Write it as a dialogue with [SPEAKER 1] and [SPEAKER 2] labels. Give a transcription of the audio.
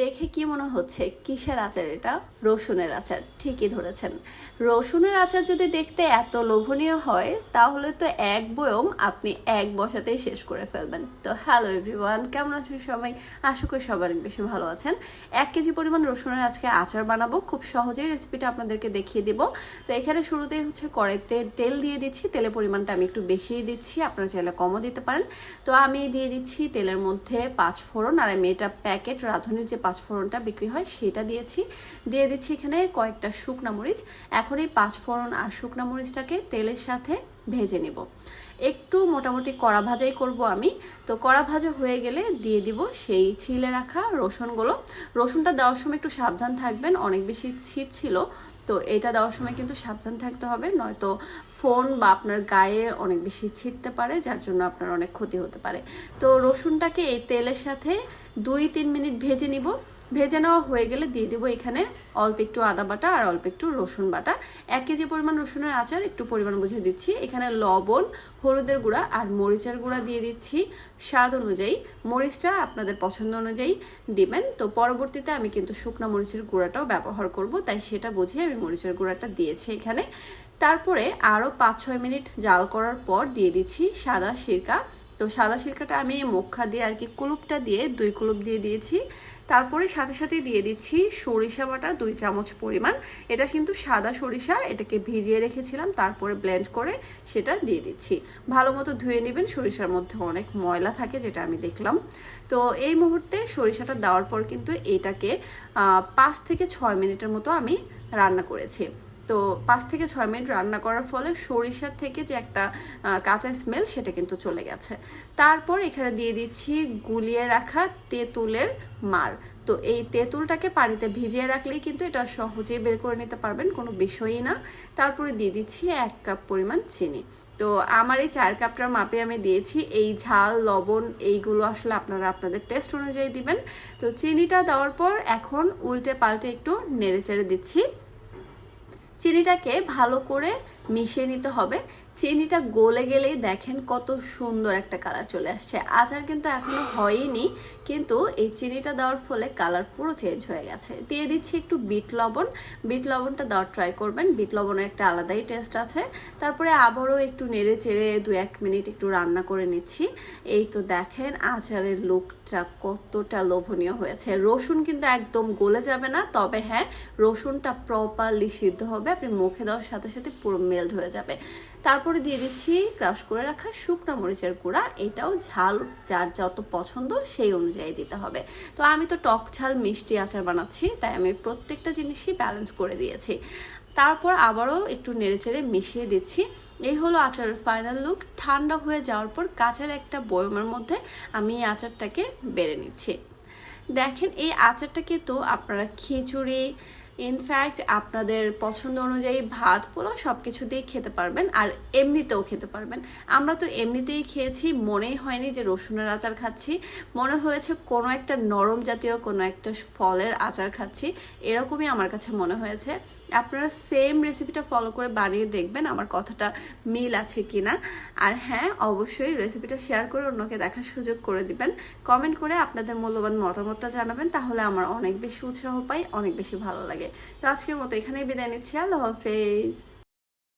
[SPEAKER 1] দেখে কি মনে হচ্ছে কিসের আচার এটা? রসুনের আচার। ঠিকই ধরেছেন। রসুনের আচার যদি দেখতে এত লোভনীয় হয় তাহলে তো এক বয়ম আপনি এক বসাতেই শেষ করে ফেলবেন। তো হ্যালো এভরিওয়ান, কেমন আছেন সবাই? আশা করি সবাই অনেক বেশি ভালো আছেন। 1 কেজি পরিমাণ রসুনের আজকে আচার বানাবো। খুব সহজেই রেসিপিটা আপনাদেরকে দেখিয়ে দিব। তো এখানে শুরুতেই হচ্ছে কড়াইতে তেল দিয়ে দিচ্ছি। তেলের পরিমাণটা আমি একটু বেশিই দিচ্ছি, আপনারা চাইলে কমও দিতে পারেন। তো আমি দিয়ে দিচ্ছি তেলের মধ্যে 5 ফোড়ন, আর আমি এটা প্যাকেট রাঁধুনির যে 5 ফোড়নটা বিক্রি হয় সেটা দিয়েছি। দিয়ে দিচ্ছি এখানে কয়েকটা শুকনা মরিচ। এখন এই 5 ফোড়ন আর শুকনা মরিচটাকে তেলের সাথে ভেজে নেব। একটু মোটামুটি কড়া ভাজাই করব আমি। তো কড়া ভাজা হয়ে গেলে দিয়ে দিব সেই ছিলে রাখা রসুনগুলো। রসুনটা দেওয়ার সময় একটু সাবধান থাকবেন, অনেক বেশি ছিট ছিল। তো এটা দেওয়ার সময় কিন্তু সাবধান থাকতে হবে, নয়তো ফোন বা আপনার গায়ে অনেক বেশি ছিটতে পারে, যার জন্য আপনার অনেক ক্ষতি হতে পারে। তো রসুনটাকে এই তেলের সাথে 2-3 মিনিট ভেজে নিব। ভেজে নেওয়া হয়ে গেলে দিয়ে দেবো এখানে অল্প একটু আদা বাটা আর অল্প একটু রসুন বাটা। 1 কেজি পরিমাণ রসুনের আচার, একটু পরিমাণ বুঝে দিচ্ছি। এখানে লবণ, হলুদের গুঁড়া আর মরিচের গুঁড়া দিয়ে দিচ্ছি স্বাদ অনুযায়ী। মরিচটা আপনাদের পছন্দ অনুযায়ী দিবেন। তো পরবর্তীতে আমি কিন্তু শুকনো মরিচের গুঁড়াটাও ব্যবহার করব, তাই সেটা বুঝে আমি মরিচের গুঁড়াটা দিয়েছি এখানে। তারপরে আরও 5-6 মিনিট জাল করার পর দিয়ে দিচ্ছি সাদা সিরকা। তো সাদা সিরকাটা আমি মুখা দিয়ে আর কি কুলুপটা দিয়ে 2 কুলুপ দিয়ে দিয়েছি। তারপরে সাথে সাথে দিয়ে দিচ্ছি সরিষা বাটা 2 চামচ পরিমাণ। এটা কিন্তু সাদা সরিষা, এটাকে ভিজিয়ে রেখেছিলাম, তারপরে ব্লেন্ড করে সেটা দিয়ে দিচ্ছি। ভালো মতো ধুয়ে নেবেন, সরিষার মধ্যে অনেক ময়লা থাকে যেটা আমি দেখলাম। তো এই মুহূর্তে সরিষাটা দেওয়ার পর কিন্তু এটাকে 5 থেকে 6 মিনিটের মতো আমি রান্না করেছি। তো 5 থেকে 6 মিনিট রান্না করার ফলে সরিষার থেকে যে একটা কাঁচা স্মেল সেটা কিন্তু চলে গেছে। তারপর এখানে দিয়ে দিচ্ছি গুলিয়ে রাখা তেঁতুলের মার। তো এই তেঁতুলটাকে পানিতে ভিজিয়ে রাখলেই কিন্তু এটা সহজেই বের করে নিতে পারবেন, কোনো বিষয়ই না। তারপরে দিয়ে দিচ্ছি 1 কাপ পরিমাণ চিনি। তো আমার এই 4 কাপটার মাপে আমি দিয়েছি। এই ঝাল লবণ এইগুলো আসলে আপনারা আপনাদের টেস্ট অনুযায়ী দিবেন। তো চিনিটা দেওয়ার পর এখন উল্টে পাল্টে একটু নেড়ে চেড়ে দিচ্ছি। চিনিটাকে ভালো করে মিশিয়ে নিতে হবে। চিনিটা গলে গেলেই দেখেন কত সুন্দর একটা কালার চলে আসছে। আচার কিন্তু এখনো হয়নি, কিন্তু এই চিনিটা দেওয়ার ফলে কালার পুরো চেঞ্জ হয়ে গেছে। দিয়ে দিচ্ছি একটু বিট লবণ। বিট লবণটা দেওয়ার ট্রাই করবেন, বিট লবণের একটা আলাদাই টেস্ট আছে। তারপরে আবারও একটু নেড়ে চেড়ে 2-1 মিনিট একটু রান্না করে নিচ্ছি। এই তো দেখেন আচারের লুকটা কতটা লোভনীয় হয়েছে। রসুন কিন্তু একদম গলে যাবে না, তবে হ্যাঁ রসুনটা প্রপারলি সিদ্ধ হবে, আপনি মুখে দেওয়ার সাথে সাথে পুরো মেল্ট হয়ে যাবে। তারপরে দিয়ে দিচ্ছি ক্রাশ করে রাখা শুকনো মরিচের গুঁড়া। এটাও ঝাল যার যত পছন্দ সেই অনুযায়ী দিতে হবে। তো আমি তো টক ঝাল মিষ্টি আচার বানাচ্ছি, তাই আমি প্রত্যেকটা জিনিসই ব্যালেন্স করে দিয়েছি। তারপর আবারও একটু নেড়েচেড়ে মিশিয়ে দিচ্ছি। এই হলো আচারের ফাইনাল লুক। ঠান্ডা হয়ে যাওয়ার পর কাঁচের একটা বয়মের মধ্যে আমি এই আচারটাকে বেড়ে নিচ্ছি। দেখেন এই আচারটা কিন্তু আপনারা খিচুড়ি, ইনফ্যাক্ট আপনাদের পছন্দ অনুযায়ী ভাত পোলাও সব কিছু দিয়ে খেতে পারবেন, আর এমনিতেও খেতে পারবেন। আমরা তো এমনিতেই খেয়েছি, মনেই হয়নি যে রসুনের আচার খাচ্ছি, মনে হয়েছে কোনো একটা নরম জাতীয় কোনো একটা ফলের আচার খাচ্ছি, এরকমই আমার কাছে মনে হয়েছে। আপনারা সেম রেসিপিটা ফলো করে বানিয়ে দেখবেন আমার কথাটা মিল আছে কিনা। আর হ্যাঁ, অবশ্যই রেসিপিটা শেয়ার করে অন্যকে দেখার সুযোগ করে দিবেন। কমেন্ট করে আপনাদের মূল্যবান মতামতটা জানাবেন, তাহলে আমার অনেক বেশি উৎসাহ পাই, অনেক বেশি ভালো লাগে। তো আজকের মতো এখানেই বিদায় নিচ্ছি। আল্লাহ হাফেজ।